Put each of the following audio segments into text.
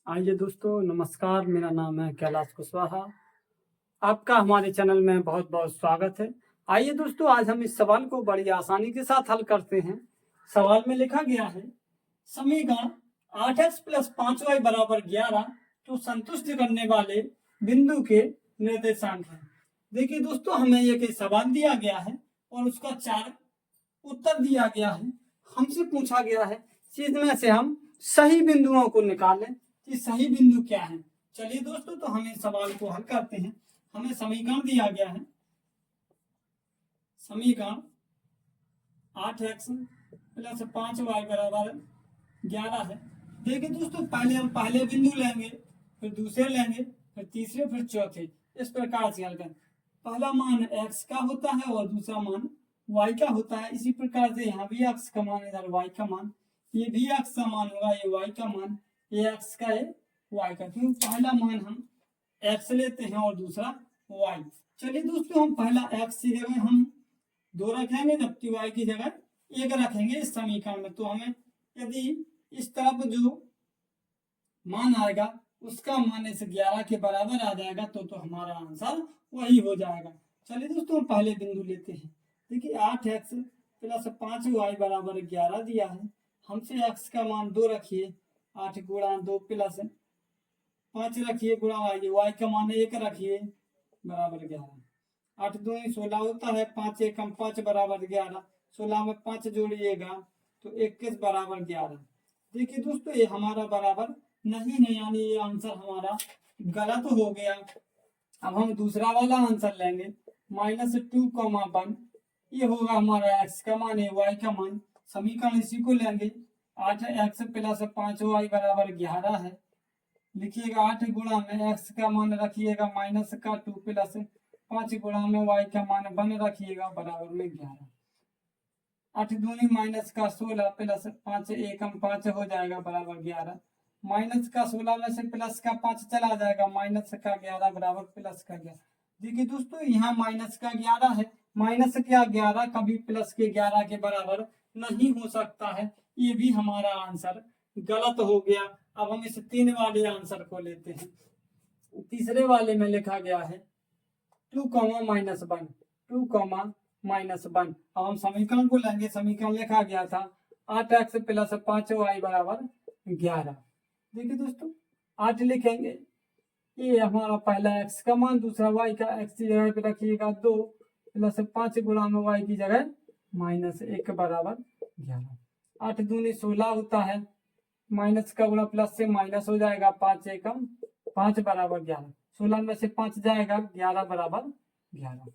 आइए दोस्तों, नमस्कार। मेरा नाम है कैलाश कुशवाहा। आपका हमारे चैनल में बहुत बहुत स्वागत है। आइए दोस्तों, आज हम इस सवाल को बड़ी आसानी के साथ हल करते हैं। सवाल में लिखा गया है, समीकरण 8x प्लस 5y बराबर 11 तो संतुष्ट करने वाले बिंदु के निर्देशांक हैं। देखिए दोस्तों, हमें एक सवाल दिया गया है और उसका 4 उत्तर दिया गया है। हमसे पूछा गया है इसमें से हम सही बिंदुओं को निकालें कि सही बिंदु क्या है। चलिए दोस्तों, तो हम इस सवाल को हल करते हैं। हमें समीकरण दिया गया है, समीकरण 8x प्लस 5y बराबर 11 है। देखिए दोस्तों, पहले हम पहले बिंदु लेंगे, फिर दूसरे लेंगे, फिर तीसरे, फिर चौथे, इस प्रकार से हल करें। पहला मान x का होता है और दूसरा मान y का होता है। इसी प्रकार से यहाँ भी x का मान, इधर y का मान, ये भी x का मान होगा, ये y का मान, ये x का, ये y का। क्योंकि पहला मान हम x लेते हैं और दूसरा y। चलिए दोस्तों, हम पहला x की जगह हम 2 रखेंगे, जबकि y की जगह 1 रखेंगे इस समीकरण में। तो हमें यदि इस तरफ जो मान आएगा उसका मान इस 11 के बराबर आ जाएगा तो हमारा आंसर वही हो जाएगा। चलिए दोस्तों, हम पहले बिंदु लेते हैं। देखिए 8x प्लस 5y बराबर 11 दिया है। हमसे x का मान 2 रखिए, 8 गुणा 2 प्लस 5 रखिए गुणा y का मान 1 रखिए बराबर 11। 8 2 16 होता है, 5 1 5 बराबर 11। 16 में 5 जोड़िएगा तो 21 बराबर 11। देखिए दोस्तों, ये हमारा बराबर नहीं है, यानी ये आंसर हमारा गलत हो गया। अब हम दूसरा वाला आंसर लेंगे, -2,1। ये होगा हमारा x का मान है, y का मान। समीकरण इसी को लेंगे, 8x प्लस 5y बराबर 11 है। लिखिएगा 8 गुणा में x का मान रखिएगा माइनस का 2 प्लस 5 गुणा में y का मान 1 रखिएगा बराबर में 11। 8 दूनी माइनस का 16 प्लस 5 एकम 5 हो जाएगा बराबर 11। माइनस का 16 में से प्लस का 5 चला जाएगा, माइनस का 11 बराबर प्लस का 11। देखिए दोस्तों, यहाँ माइनस का 11 है, माइनस का 11 कभी प्लस के 11 के बराबर नहीं हो सकता है। ये भी हमारा आंसर गलत हो गया। अब हम इस 3 वाले आंसर को लेते हैं। तीसरे वाले में लिखा गया है 2, -1, 2, -1। अब हम समीकरण को लेंगे। समीकरण लिखा गया था 8x प्लस 5y बराबर 11। देखिए दोस्तों, 8 लिखेंगे, ये हमारा पहला x का मान, दूसरा y का, x की जगह पे रखिएगा 2 प्लस 5 गुणा में y की जगह -1 बराबर 11। 8 दूनी 16 होता है, माइनस का गुणा प्लस से माइनस हो जाएगा, 5 एकम 5 बराबर 11। 16 में से 5 जाएगा, 11 बराबर 11।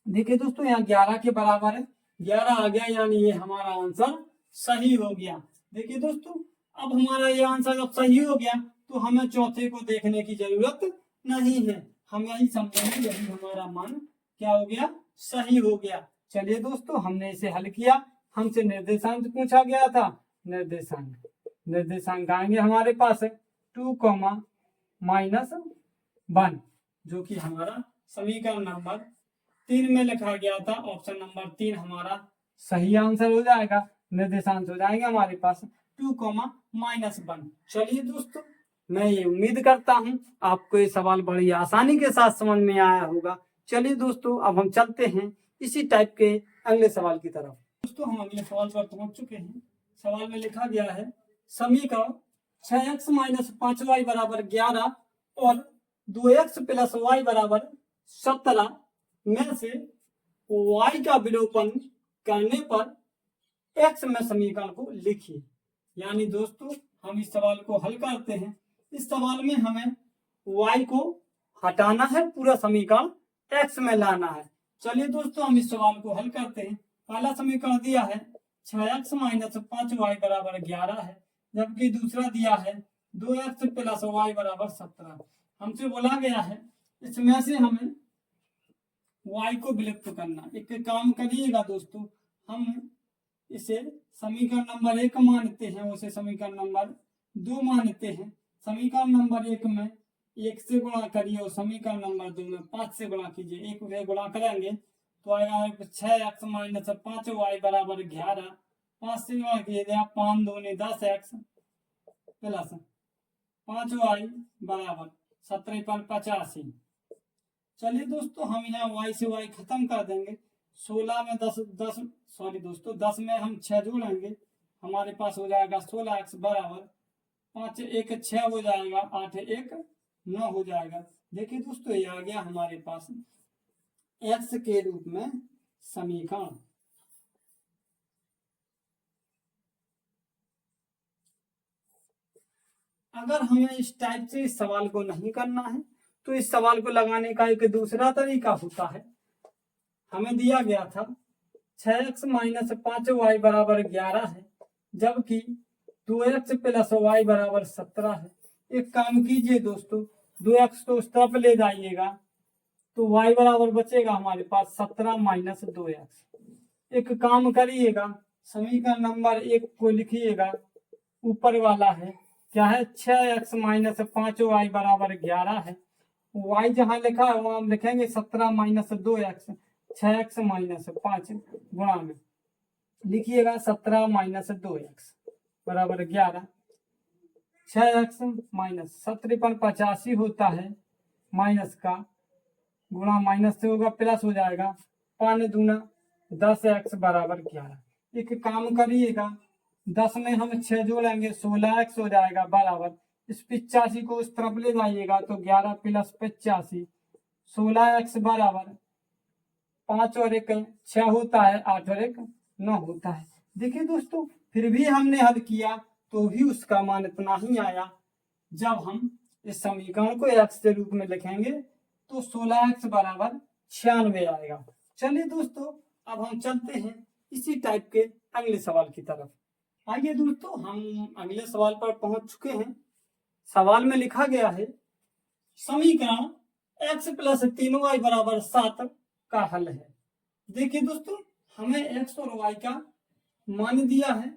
देखिए दोस्तों, यहाँ 11 के बराबर है, 11 आ गया, यानी ये हमारा आंसर सही हो गया। देखिए दोस्तों, अब हमारा ये आंसर जब सही हो गया तो हमें चौथे को देखने की जरूरत नहीं है। हम यही समझेंगे यही हमारा मान क्या हो गया, सही हो गया। चलिए दोस्तों, हमने इसे हल किया। हमसे निर्देशांक पूछा गया था। निर्देशांक आएंगे हमारे पास 2, -1, जो कि हमारा समीकरण नंबर 3 में लिखा गया था। ऑप्शन नंबर 3 हमारा सही आंसर हो जाएगा। निर्देशांक हो जाएंगे हमारे पास 2, -1। चलिए दोस्तों, मैं ये उम्मीद करता हूँ आपको ये सवाल बड़ी आसानी के साथ समझ में आया होगा। चलिए दोस्तों, अब हम चलते हैं इसी टाइप के अगले सवाल की तरफ। दोस्तों, हम अगले सवाल पर पहुंच चुके हैं। सवाल में लिखा गया है, समीकरण 6x - 5y बराबर 11 और 2x प्लस y बराबर 17 में से y का विलोपन करने पर x में समीकरण को लिखिए। यानी दोस्तों, हम इस सवाल को हल करते हैं। इस सवाल में हमें y को हटाना है, पूरा समीकरण x में लाना है। चलिए दोस्तों, हम इस सवाल को हल करते हैं। पहला समीकरण दिया है 6x - 5y बराबर 11 है, जबकि दूसरा दिया है 2x प्लस y बराबर 17। हमसे बोला गया है इसमें से हमें y को विलुप्त करना। एक काम करिएगा दोस्तों, हम इसे समीकरण नंबर 1 मानते हैं, उसे समीकरण नंबर 2 मानते हैं। समीकरण नंबर 1 में 1 से गुणा करिए और समीकरण नंबर 2 में 5 से गुणा कीजिए। 1 से गुणा करेंगे तो आएगा 6x - 5y बराबर 11। 5 से गुणा कीजिए, 5 दूनी 10x प्लस 5y बराबर 17×85। चलिए दोस्तों हम यहाँ y से y खत्म कर देंगे। 16 में 10 में हम 6 जोड़ेंगे, हमारे पास हो जाएगा 16x बराबर 5 1 6 हो जाएगा, 8 1 9 हो जाएगा। देखिए दोस्तों ये आ गया हमारे पास x के रूप में समीकरण। अगर हमें इस टाइप से इस सवाल को नहीं करना है तो इस सवाल को लगाने का एक दूसरा तरीका होता है। हमें दिया गया था 6x माइनस 5y बराबर 11 है, जबकि 2x प्लस y बराबर 17 है। एक काम कीजिए दोस्तों, 2x तो उस तरफ ले जाइएगा तो y बराबर बचेगा हमारे पास 17 माइनस 2x। एक काम करिएगा, समीकरण नंबर 1 को लिखिएगा, ऊपर वाला है क्या है 6x माइनस 5y बराबर 11 है। y जहां लिखा है वहां हम लिखेंगे 17 माइनस 2x, 6x माइनस 5 गुणा में लिखिएगा 17 माइनस 2x बराबर 11। 6x माइनस 17×85 होता है, माइनस का गुणा माइनस से होगा प्लस हो जाएगा, 5 दूना 10x बराबर 11। एक काम करिएगा, 10 में हम 6 जोड़ेंगे 16x हो जाएगा बराबर, इस 85 को उस तरफ ले जाइएगा तो 11 प्लस 85 16x बराबर 5 और 1 6 होता है, 8 और 1 9 होता है। देखिए दोस्तों फिर भी हमने हल किया तो भी उसका मान इतना ही आया। जब हम इस समीकरण को x के रूप में लिखेंगे तो 16x बराबर 96 आएगा। चलिए दोस्तों अब हम चलते हैं इसी टाइप के अगले सवाल की तरफ। आइए दोस्तों हम अगले सवाल पर पहुंच चुके हैं। सवाल में लिखा गया है समीकरण x प्लस 3y बराबर 7 का हल है। देखिए दोस्तों हमें x और y का मान दिया है,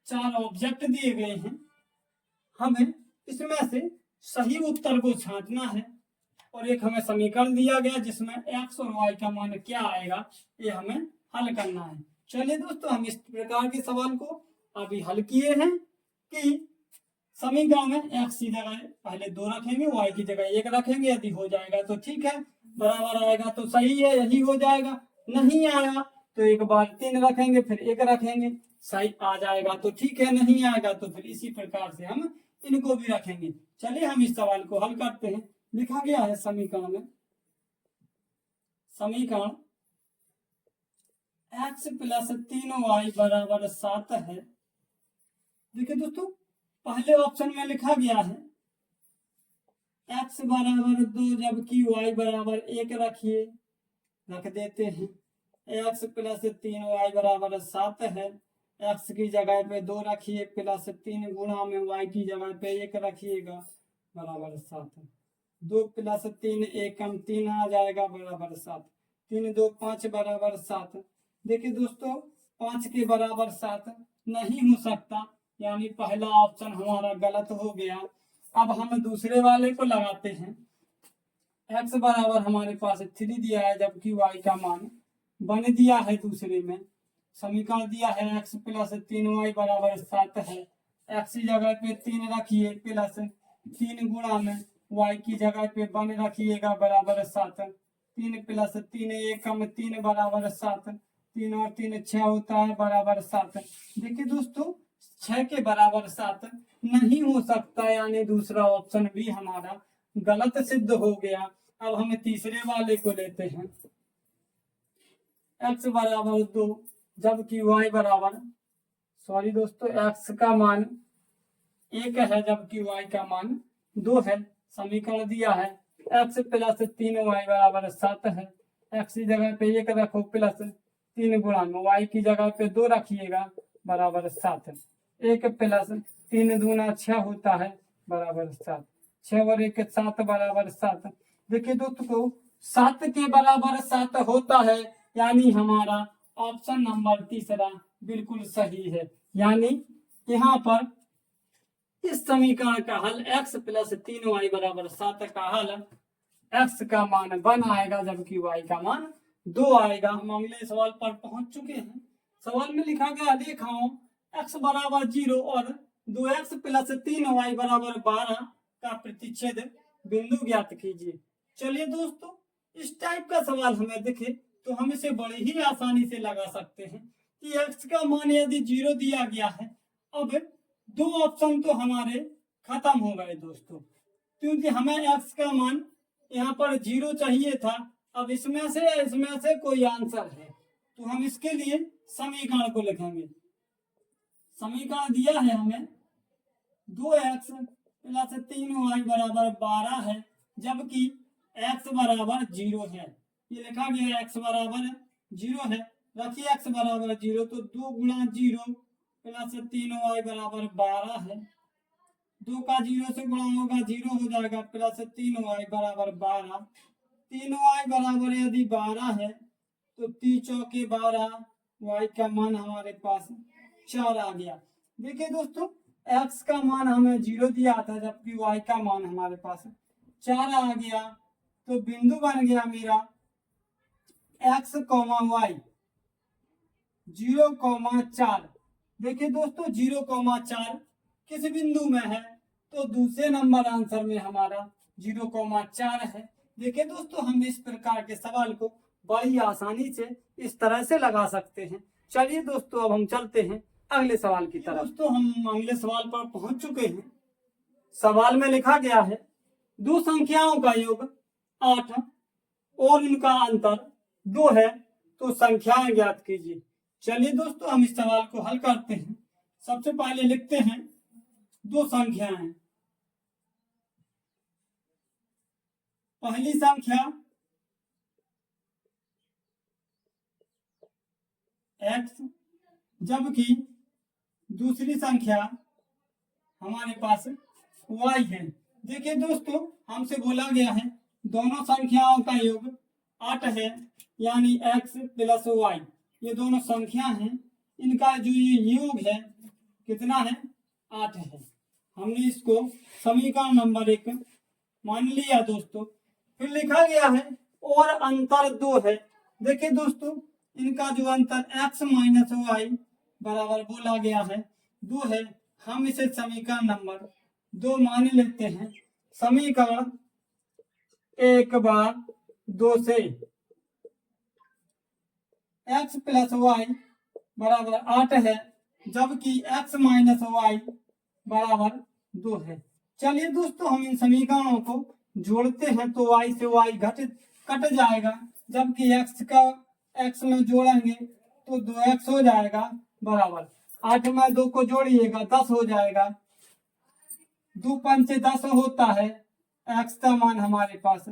4 ऑब्जेक्ट दिए गए हैं, हमें इसमें से सही उत्तर को छांटना है और एक हमें समीकरण दिया गया जिसमें x और y का मान क्या आएगा ये हमें हल करना है। चलिए दोस्तों हम इस प्रकार के सवाल को अभी हल किए हैं कि समीकरण में x की जगह पहले 2 रखेंगे, y की जगह 1 रखेंगे, यदि हो जाएगा तो ठीक है, बराबर आएगा तो सही है, यही हो जाएगा, नहीं आया तो एक बार 3 रखेंगे फिर 1 रखेंगे, सही आ जाएगा तो ठीक है, नहीं आएगा तो फिर इसी प्रकार से हम इनको भी रखेंगे। चलिए हम इस सवाल को हल करते हैं। लिखा गया है समीकरण में, समीकरण x प्लस 3y बराबर 7 है। देखिए दोस्तों पहले ऑप्शन में लिखा गया है x बराबर 2 जबकि y बराबर 1 रखिए, रख देते हैं। x प्लस 3y बराबर 7 है, x की जगह पे 2 रखिए प्लस 3 गुणा में y की जगह पे 1 रखिएगा बराबर 7। 2 प्लस 3 1 कम 3 आ जाएगा बराबर 7, 3 2 5 बराबर 7। देखिए दोस्तों 5 के बराबर 7 नहीं हो सकता, यानी पहला ऑप्शन हमारा गलत हो गया। अब हम दूसरे वाले को लगाते हैं। x बराबर हमारे पास 3 दिया है जबकि y का मान बन दिया है दूसरे में। समीकरण दिया है x प्लस 3y बराबर 7 है, x की जगह पे 3 रखिए प्लस 3 गुणा में y की जगह पे बन रखिएगा बराबर 7। 3 प्लस 3 1 कम 3 बराबर 7, 3 और 3 6 होता है बराबर 7। देखिए दोस्तों 6 के बराबर 7 नहीं हो सकता, यानी दूसरा ऑप्शन भी हमारा गलत सिद्ध हो गया। अब हम तीसरे वाले को लेते हैं। x बराबर 2 जबकि y बराबर x का मान 1 है जबकि y का मान 2 है। समीकरण दिया है x प्लस 3y बराबर 7 है, x की जगह पे 1 रखो प्लस 3 गुणा में y की जगह पे 2 रखिएगा बराबर 7। 1 प्लस 3 दूना 6 होता है बराबर 7, 6 और 1 7 बराबर 7। देखिए दोस्तों 7 के बराबर 7 होता है, यानी हमारा ऑप्शन नंबर तीसरा बिल्कुल सही है। यानी यहाँ पर इस समीकरण का हल x प्लस 3y बराबर 7 का हल x का मान 1 आएगा जबकि y का मान 2 आएगा। हम अगले सवाल पर पहुंच चुके हैं। सवाल में लिखा गया देखाओ x बराबर 0 और 2x प्लस 3y बराबर 12 का प्रतिच्छेद बिंदु ज्ञात कीजिए। चलिए दोस्तों, इस टाइप का सवाल हमें दिखे तो हम इसे बड़ी ही आसानी से लगा सकते हैं कि x का मान यदि 0 दिया गया है, अब दो ऑप्शन तो हमारे खत्म हो गए दोस्तों, क्योंकि हमें x का मान यहाँ पर 0 चाहिए था। अब इसमें से कोई आंसर है तो हम इसके लिए समीकरण को लिखेंगे। समीकरण दिया है हमें 2x प्लस 3y बराबर 12 है, जबकि x बराबर 0 है। ये लिखा गया x बराबर 0 है। रखिए x बराबर 0 तो 2 गुणा 0 प्लस 3y बराबर 12 है। 2 का 0 से गुणा होगा 0 हो जाएगा, प्लस 3y बराबर 12। 3y बराबर यदि 12 है तो 3 चौके 12, y का मान हमारे पास 4 आ गया। देखिए दोस्तों, x का मान हमें 0 दिया था, जबकि y का मान हमारे पास 4 आ गया। तो बिंदु बन गया मेरा x, y 0,4। देखिए दोस्तों, 0,4 किस बिंदु में है तो दूसरे नंबर आंसर में हमारा 0,4 है। देखिए दोस्तों, हम इस प्रकार के सवाल को बड़ी आसानी से इस तरह से लगा सकते हैं। चलिए दोस्तों, अब हम चलते हैं अगले सवाल की तरफ। दोस्तों, हम अगले सवाल पर पहुंच चुके हैं। सवाल में लिखा गया है दो संख्याओं का योग 8 और इनका अंतर 2 है, तो संख्याएं ज्ञात कीजिए। चलिए दोस्तों, हम इस सवाल को हल करते हैं। सबसे पहले लिखते हैं दो संख्याएं। पहली संख्या x, जबकि दूसरी संख्या हमारे पास y है। देखिए दोस्तों, हमसे बोला गया है दोनों संख्याओं का योग 8 है, यानी x प्लस y। ये दोनों संख्या हैं, इनका जो ये योग है कितना है, 8 है। हमने इसको समीकरण नंबर 1 मान लिया दोस्तों। फिर लिखा गया है और अंतर 2 है। देखिए दोस्तों, इनका जो अंतर x माइनस वाई बराबर बोला गया है 2 है। हम इसे समीकरण नंबर 2 मान लेते हैं। समीकरण 1/2 से x प्लस वाई बराबर 8 है, जबकि x माइनस वाई बराबर 2 है। चलिए दोस्तों, हम इन समीकरणों को जोड़ते हैं तो y से y कट जाएगा, जबकि x का x में जोड़ेंगे तो 2x हो जाएगा बराबर 8 में 2 को जोड़िएगा 10 हो जाएगा। 2 पंचे 10 होता है। x का मान हमारे पास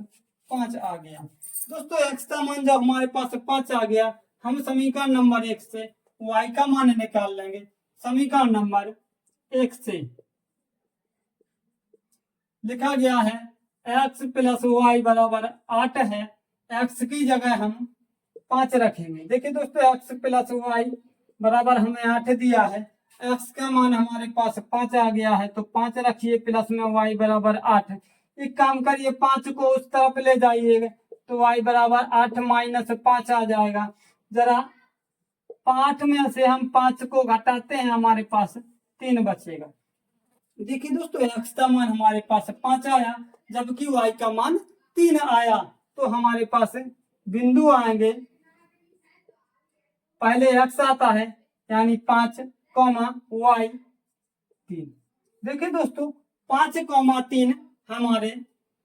5 आ गया। दोस्तों, x का मान जब हमारे पास 5 आ गया, हम समीकरण नंबर 1 से y का मान निकाल लेंगे। समीकरण नंबर 1 से लिखा गया है x प्लस वाई बराबर 8 है। x की जगह हम 5 रखेंगे। देखिए दोस्तों, x प्लस वाई बराबर हमें 8 दिया है, x का मान हमारे पास 5 आ गया है, तो 5 रखिए, प्लस में y बराबर 8। एक काम करिए, 5 को उस तरफ ले जाइएगा तो y बराबर 8 माइनस 5 आ जाएगा। जरा 8 में से हम 5 को घटाते हैं, हमारे पास 3 बचेगा। देखिए दोस्तों, x का मान हमारे पास 5 आया, जबकि y का मान 3 आया। तो हमारे पास बिंदु आएंगे, पहले x आता है यानी 5, y 3। देखिए दोस्तों, 5, 3 हमारे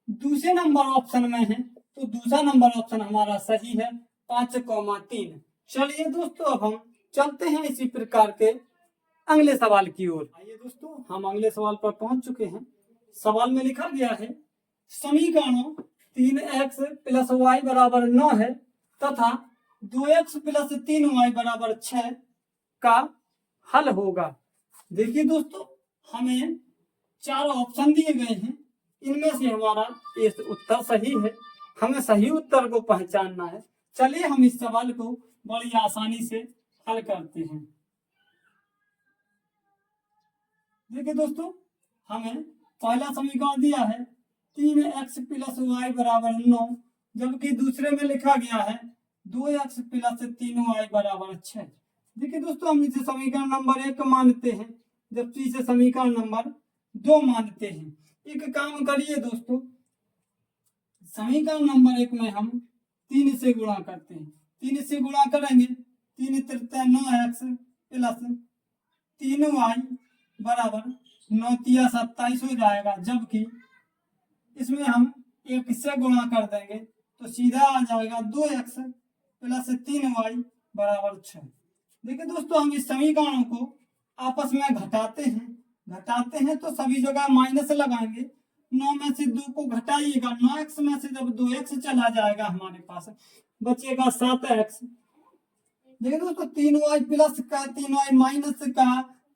दूसरे नंबर ऑप्शन में है, तो दूसरा नंबर ऑप्शन हमारा सही है, 5, 3। चलिए दोस्तों, अब हम चलते हैं इसी प्रकार के अगले सवाल की ओर। आइए दोस्तों, हम अगले सवाल पर पहुंच चुके हैं। सवाल में लिखा गया है समीकरणों 3x प्लस वाई बराबर 9 है तथा 2x प्लस 3y बराबर 6 का हल होगा। देखिए दोस्तों, हमें 4 ऑप्शन दिए गए हैं, इनमें से हमारा एक उत्तर सही है। हमें सही उत्तर को पहचानना है। चलिए हम इस सवाल को बड़ी आसानी से हल करते हैं। देखिए दोस्तों, हमें पहला समीकरण दिया है 3x प्लस वाई बराबर 9, जबकि दूसरे में लिखा गया है 2x प्लस 3y बराबर 6। देखिए दोस्तों, हम इसे समीकरण नंबर 1 मानते हैं। जबकि इसे समीकरण नंबर 2 मानते हैं। एक काम करिए दोस्तों, समीकरण नंबर 1 में हम 3 से गुणा करते हैं। 3 से गुणा करेंगे, 3 त्रिक 9x प्लस 3y बराबर 9 तिया 27 हो जाएगा। जबकि इसमें हम 1 से गुणा कर देंगे तो सीधा आ जाएगा 2x प्लस 3y बराबर 6। देखिए दोस्तों, हम इस समीकरणों को आपस में घटाते हैं तो सभी जगह माइनस लगाएंगे। 9 में से 2 को घटाइएगा, 9x में से जब 2x चला जाएगा हमारे पास बचेगा 7x। देखिए दोस्तों, 3y प्लस का 3y माइनस का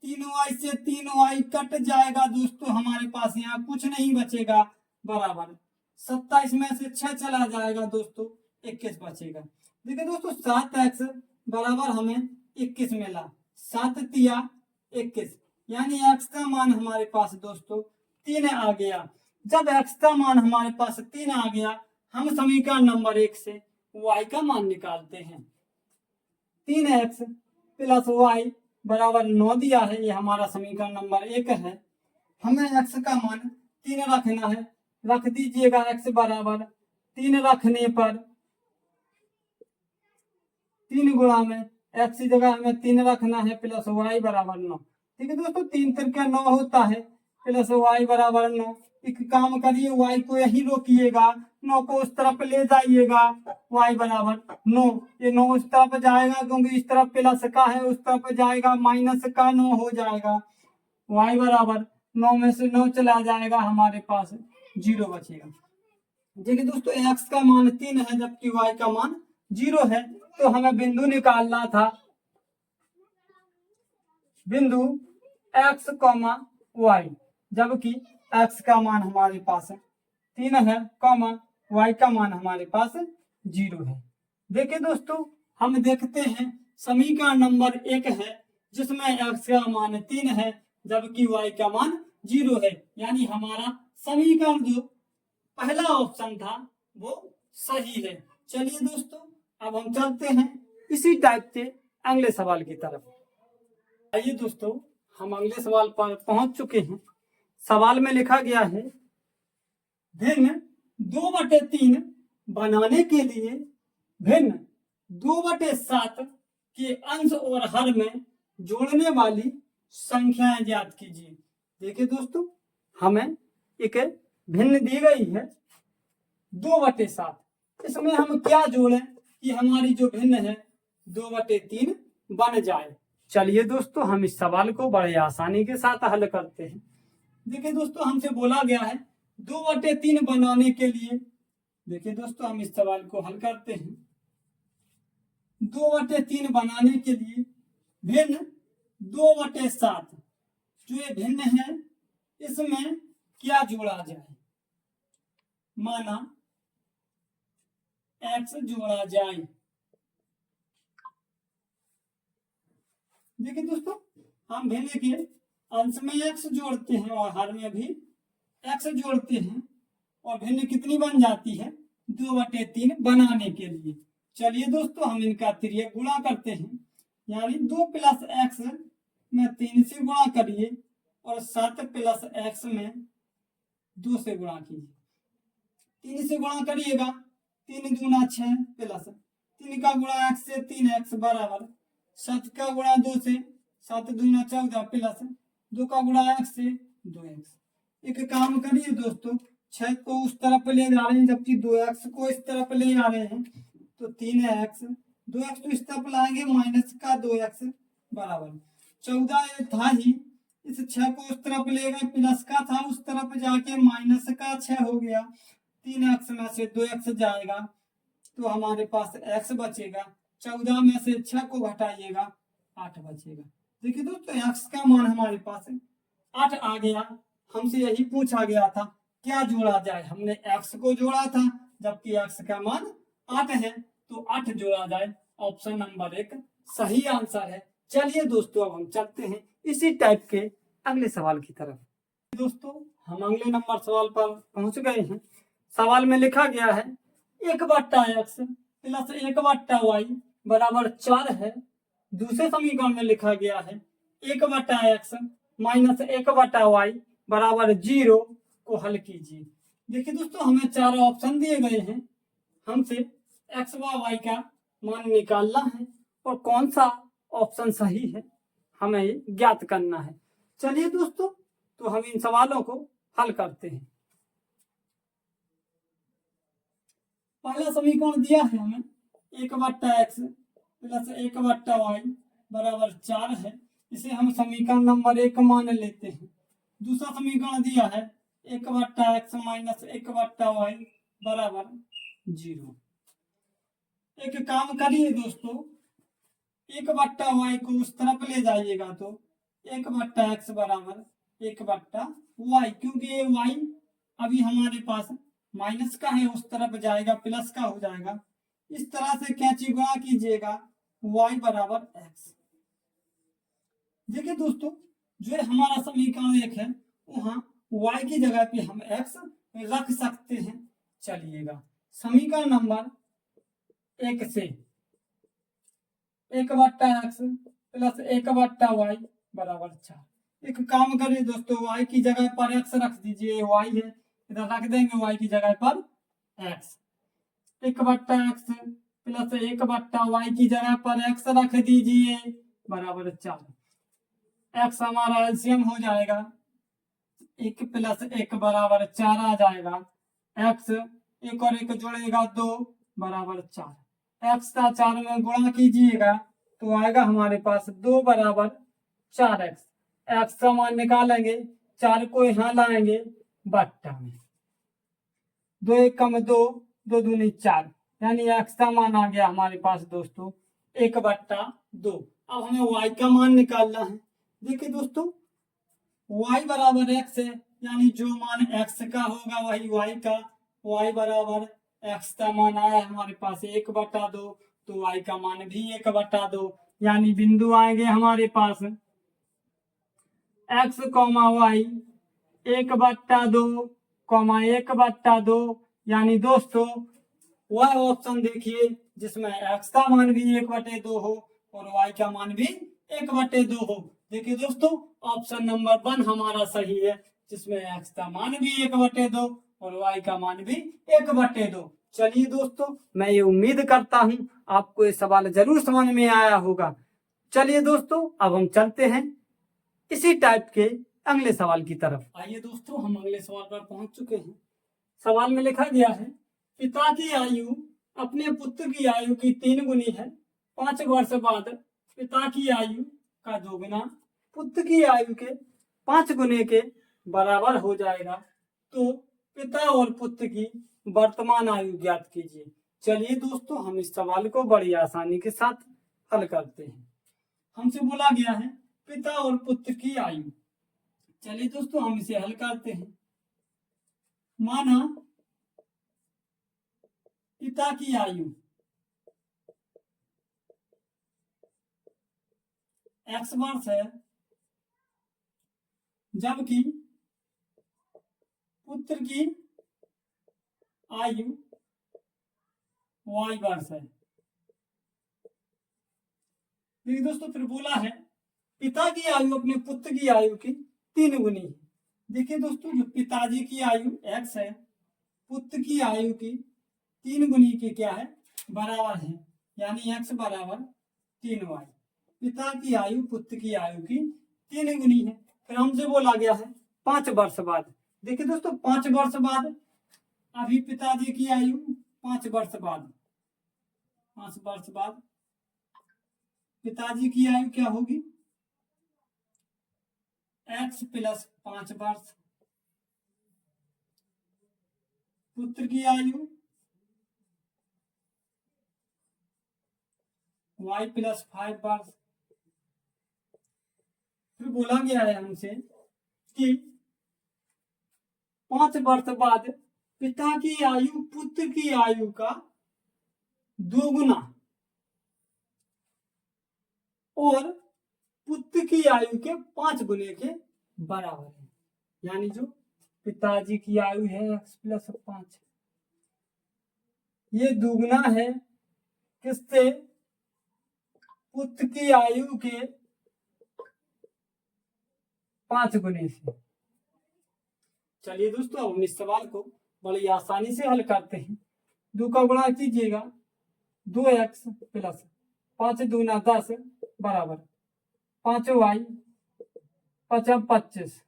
3y से 3y कट जाएगा दोस्तों, हमारे पास यहाँ कुछ नहीं बचेगा बराबर 27 में से 6 चला जाएगा दोस्तों, 21 बचेगा। देखिए दोस्तों, 7x बराबर हमें 21 मिला, 7 तिया 21, यानी x का मान हमारे पास दोस्तों 3 आ गया। जब x का मान हमारे पास 3 आ गया, हम समीकरण नंबर 1 से y का मान निकालते हैं। 3x प्लस y बराबर 9 दिया है, ये हमारा समीकरण नंबर 1 है। हमें x का मान 3 रखना है, रख दीजिएगा। x बराबर 3 रखने पर 3 गुणा में x की जगह हमें 3 रखना है प्लस y बराबर 9। ठीक है दोस्तों, 3 तिरके 9 होता है प्लस y बराबर 9। एक काम करिए, y को यही रोकिएगा, 9 को उस तरफ ले जाइएगा, y बराबर 9। ये 9 उस तरफ जाएगा क्योंकि इस तरफ प्लस का है, उस तरफ जाएगा माइनस का, 9 हो जाएगा। y बराबर 9 में से 9 चला जाएगा, हमारे पास 0 बचेगा। देखिए दोस्तों, x का मान 3 है जबकि y का मान 0 है, तो हमें बिंदु निकालना था। बिंदु x, y, जबकि x का मान हमारे पास 3 है, y का मान हमारे पास 0 है। देखिए दोस्तों, हम देखते हैं समीकरण नंबर 1 है जिसमें x का मान 3 है जबकि y का मान 0 है, यानी हमारा समीकरण जो पहला ऑप्शन था वो सही है। चलिए दोस्तों, अब हम चलते हैं इसी टाइप के अगले सवाल की तरफ। आइए दोस्तों, हम अगले सवाल पर पहुंच चुके हैं। सवाल में लिखा गया है, भिन्न 2/3 बनाने के लिए भिन्न 2/7 के अंश और हर में जोड़ने वाली संख्याएं ज्ञात कीजिए। देखिए दोस्तों, हमें एक भिन्न दी गई है 2/7, इसमें हम क्या जोड़ें कि हमारी जो भिन्न है 2/3 बन जाए। चलिए दोस्तों, हम इस सवाल को बड़े आसानी के साथ हल करते हैं। देखिए दोस्तों, हमसे बोला गया है 2/3 बनाने के लिए। देखिए दोस्तों, हम इस सवाल को हल करते हैं। 2/3 बनाने के लिए भिन्न 2/7, जो ये भिन्न है इसमें क्या जोड़ा जाए। माना x जोड़ा जाए। देखिए दोस्तों, हम भिन्न के अंश में x जोड़ते हैं और हर में भी x जोड़ते हैं, और भिन्न कितनी बन जाती है 2/3 बनाने के लिए। चलिए दोस्तों, हम इनका तिर्यक गुणा करते हैं, यानी 2 + x में 3 से गुणा करिए और 7 + x में 2 से गुणा कीजिए। 3 से गुणा करिएगा, 3 दूना 6 प्लस 3 का गुणा x से 3x बराबर 7 का गुणा 2 से 7 दूना 14 प्लस 2 का गुणा x से 2x। एक काम करिए दोस्तों, 6 को उस तरफ ले जा रहे हैं जबकि 2x को इस तरफ ले जा रहे हैं, तो 3x, 2x तो इस तरफ लाएंगे माइनस का 2x बराबर 14। ये था ही, इस 6 को उस तरफ ले गए, प्लस का था उस तरफ जाके माइनस का 6 हो गया। 3x में से 2x जाएगा तो हमारे पास x बचेगा। 14 में से 6 को घटाइएगा, 8 बचेगा। देखिए दोस्तों, x का मान हमारे पास 8 आ गया। हमसे यही पूछा गया था क्या जोड़ा जाए, हमने x को जोड़ा था जबकि x का मान 8 है, तो 8 जोड़ा जाए। ऑप्शन नंबर 1 सही आंसर है। चलिए दोस्तों, अब हम चलते हैं इसी टाइप के अगले सवाल की तरफ। दोस्तों, हम अगले नंबर सवाल पर पहुंच गए हैं। सवाल में लिखा गया है 1/x प्लस 1/y बराबर 4 है। दूसरे समीकरण में लिखा गया है 1/x माइनस 1/y बराबर 0 को हल कीजिए। देखिए दोस्तों, हमें चार ऑप्शन दिए गए हैं, हमसे x व y का मान निकालना है और कौन सा ऑप्शन सही है हमें ज्ञात करना है। चलिए दोस्तों, तो हम इन सवालों को हल करते हैं। पहला समीकरण दिया है हमें 1/x प्लस 1/y बराबर 4 है। इसे हम समीकरण नंबर 1 मान लेते हैं। दूसरा समीकरण दिया है 1/x माइनस 1/y बराबर 0। एक काम करिए दोस्तों, 1/y को उस तरफ ले जाइएगा तो 1/x बराबर 1/y, क्योंकि ये y अभी हमारे पास माइनस का है, उस तरफ जाएगा प्लस का हो जाएगा। इस तरह से कैंची गुणा कीजिएगा y बराबर x। देखिए दोस्तों, जो हमारा समीकरण 1 है वहां y की जगह पे हम x रख सकते हैं। चलिएगा, समीकरण नंबर 1 से 1/x प्लस 1/y बराबर 4। एक काम करिए दोस्तों, y की जगह पर x रख दीजिए, y है इधर रख देंगे y की जगह पर x। 1/x प्लस 1/y की जगह पर x रख दीजिए बराबर 4। x हमारा एलसीएम हो जाएगा, 1 प्लस 1 बराबर 4 आ जाएगा। x 1 और 1 जोड़ेगा 2 बराबर 4। x का 4 में गुणा कीजिएगा तो आएगा हमारे पास 2 बराबर 4x। x का मान निकालेंगे, 4 को यहाँ लाएंगे बट्टा में, 2 1 कम 2, 2 दूनी 4, यानी x का मान आ गया हमारे पास दोस्तों 1/2। अब हमें y का मान निकालना है। देखिए दोस्तों, y बराबर x है, यानी जो मान x का होगा वही y का। y बराबर x का मान आया हमारे पास 1/2, तो y का मान भी 1/2, यानी बिंदु आएंगे हमारे पास x, y 1/2, 1/2, यानी दोस्तों वह ऑप्शन देखिए जिसमें x का मान भी 1/2 हो और y का मान भी 1/2 हो। देखिए दोस्तों, ऑप्शन नंबर 1 हमारा सही है, जिसमें x का मान भी 1/2 और y का मान भी 1/2। चलिए दोस्तों, मैं ये उम्मीद करता हूं आपको ये सवाल जरूर समझ में आया होगा। चलिए दोस्तों, अब हम चलते हैं इसी टाइप के अगले सवाल की तरफ। आइए दोस्तों, हम अगले सवाल पर पहुंच चुके हैं। सवाल में लिखा गया है, पिता की आयु अपने पुत्र की आयु की 3 गुनी है। 5 वर्ष बाद पिता की आयु का 2 गुना पुत्र की आयु के 5 गुने के बराबर हो जाएगा, तो पिता और पुत्र की वर्तमान आयु ज्ञात कीजिए। चलिए दोस्तों, हम इस सवाल को बड़ी आसानी के साथ हल करते हैं। हमसे बोला गया है पिता और पुत्र की आयु। चलिए दोस्तों, हम इसे हल करते हैं। माना पिता की आयु x वर्ष है, जबकि पुत्र की आयु y वर्ष है। देखिए दोस्तों, फिर बोला है पिता की आयु अपने पुत्र की आयु की 3 गुनी है। देखिए दोस्तों, जो पिताजी की आयु x है, पुत्र की आयु की 3 गुनी की क्या है, बराबर है, यानी x बराबर 3y। पिता की आयु पुत्र की आयु की 3 गुनी है। फिर हमसे बोला गया है 5 वर्ष बाद। देखिए दोस्तों, 5 वर्ष बाद, अभी पिताजी की आयु 5 वर्ष बाद, 5 वर्ष बाद पिताजी की आयु क्या होगी, x प्लस 5 वर्ष, पुत्र की आयु y प्लस 5 वर्ष। फिर बोला गया है हमसे कि 5 वर्ष बाद पिता की आयु पुत्र की आयु का 2 गुना और पुत्र की आयु के 5 गुने के बराबर है, यानी जो पिताजी की आयु है x प्लस 5, ये दुगुना है किससे, पुत्र की आयु के 5 गुने से। चलिए दोस्तों अब हम इस सवाल को बड़ी आसानी से हल करते हैं। 2 का गुणा कीजिएगा 2x प्लस 5 दूना 10 बराबर 5y 25।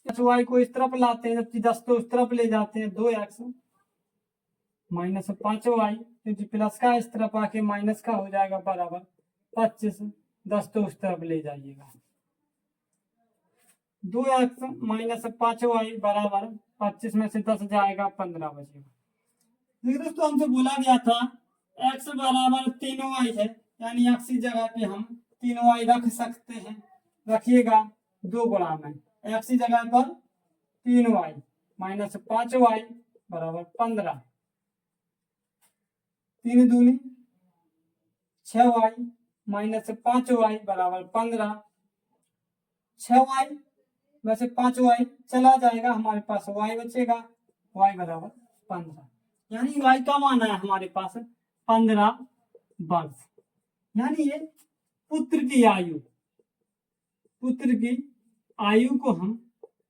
5y को इस तरफ लाते हैं जबकि 10 तो उस तरफ ले जाते हैं। 2x माइनस 5y क्योंकि प्लस का इस तरफ आके माइनस का हो जाएगा बराबर 25। 10 तो उस तरफ ले जाइएगा। 2x माइनस 5y बराबर 25 में से 10 जाएगा 15 बचेगा। देखिए दोस्तों हमसे बोला गया था x बराबर 3y है, यानी x की जगह पे हम 3y रख सकते हैं। रखिएगा 2 गुणा में x की जगह पर 3y माइनस 5y बराबर 15। 3 दूनी 6y माइनस 5y बराबर 15। 6y में से 5y चला जाएगा, हमारे पास y बचेगा, y बराबर 15। यानी y का मान है हमारे पास 15 वर्ष। यानी ये पुत्र की आयु को हम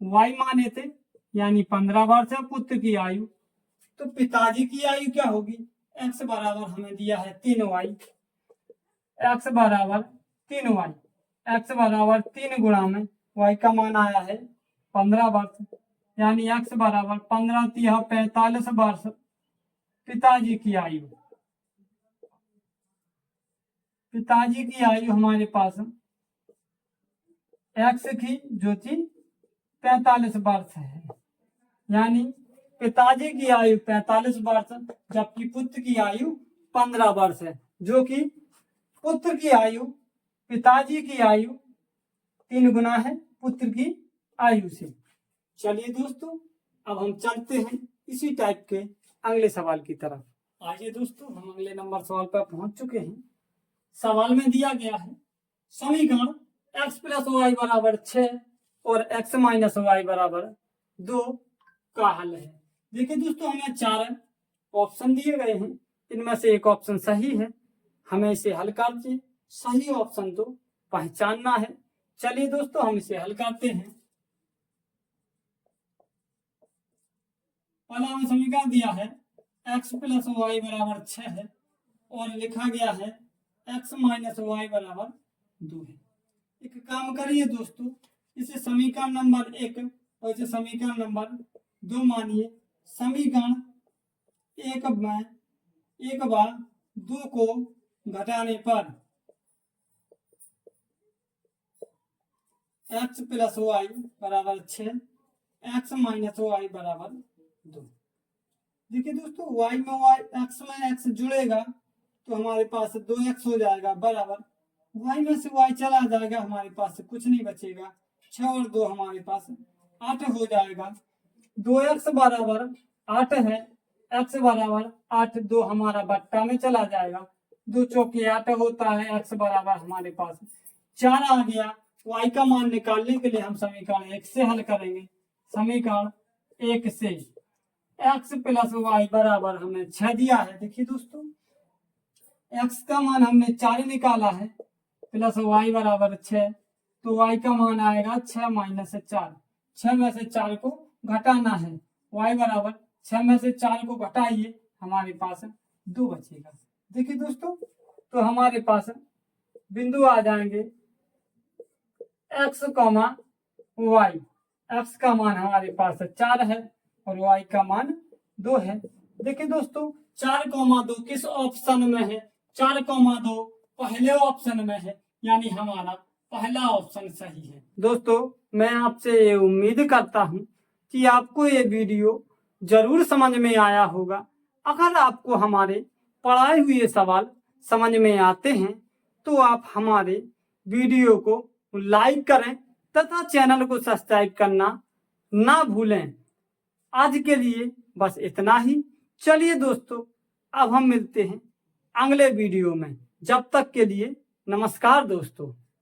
y माने थे, यानी 15 वर्ष है पुत्र की आयु। तो पिताजी की आयु क्या होगी? x बराबर हमें दिया है 3y। x बराबर 3y, x बराबर 3 गुणा में y का मान आया है 15 वर्ष। यानी x बराबर 15 3 45 वर्ष पिताजी की आयु हमारे पास x की जो थी 45 वर्ष है। यानी पिताजी की आयु 45 वर्ष जबकि पुत्र की आयु 15 वर्ष है, जो कि पुत्र की आयु पिताजी की आयु 3 गुना है पुत्र की आयु से। चलिए दोस्तों अब हम चलते हैं इसी टाइप के अगले सवाल की तरफ। आइए दोस्तों हम अगले नंबर सवाल पर पहुंच चुके हैं। सवाल में दिया गया है समीकरण x प्लस वाई बराबर 6 और x माइनस वाई बराबर 2 का हल है। देखिए दोस्तों हमें 4 ऑप्शन दिए गए हैं, इनमें से एक ऑप्शन सही है, हमें इसे हल करके सही ऑप्शन तो पहचानना है। चलिए दोस्तों हम इसे हल करते हैं। पहला हमें समीकरण दिया है x प्लस वाई बराबर 6 है और लिखा गया है x माइनस वाई बराबर 2 है। एक काम करिए दोस्तों, इसे समीकरण नंबर 1 और इसे समीकरण नंबर 2 मानिए। समीकरण 1 बार 2 को घटाने पर x प्लस वाई बराबर 6 x माइनस वाई बराबर 2। देखिए दोस्तों y में x में x जुड़ेगा तो हमारे पास 2x हो जाएगा बराबर y में से y चला जाएगा, हमारे पास कुछ नहीं बचेगा। 6 और 2 हमारे पास 8 हो जाएगा। 2x बराबर 8 है, x बराबर 8, 2 हमारा बट्टा में चला जाएगा, 2 चौके 8 होता है। x बराबर हमारे पास 4 आ गया। y का मान निकालने के लिए हम समीकरण 1 से हल करेंगे। समीकरण 1 से x प्लस वाई बराबर हमें 6 दिया है। देखिए दोस्तों x का मान हमने 4 निकाला है प्लस y बराबर 6, तो y का मान आएगा 6 माइनस 4। 6 में से 4 को घटाना है, y बराबर 6 में से 4 को घटाइए, हमारे पास 2 बचेगा। देखिए दोस्तों तो हमारे पास बिंदु आ जाएंगे x, y। x का मान हमारे पास 4 है और y का मान 2 है। देखिए दोस्तों 4,2 किस ऑप्शन में है? 4,2 पहले ऑप्शन में है, यानी हमारा पहला ऑप्शन सही है। दोस्तों मैं आपसे ये उम्मीद करता हूँ कि आपको ये वीडियो जरूर समझ में आया होगा। अगर आपको हमारे पढ़ाए हुए सवाल समझ में आते हैं तो आप हमारे वीडियो को लाइक करें तथा चैनल को सब्सक्राइब करना ना भूलें। आज के लिए बस इतना ही। चलिए दोस्तों अब हम मिलते हैं अगले वीडियो में। जब तक के लिए नमस्कार दोस्तों।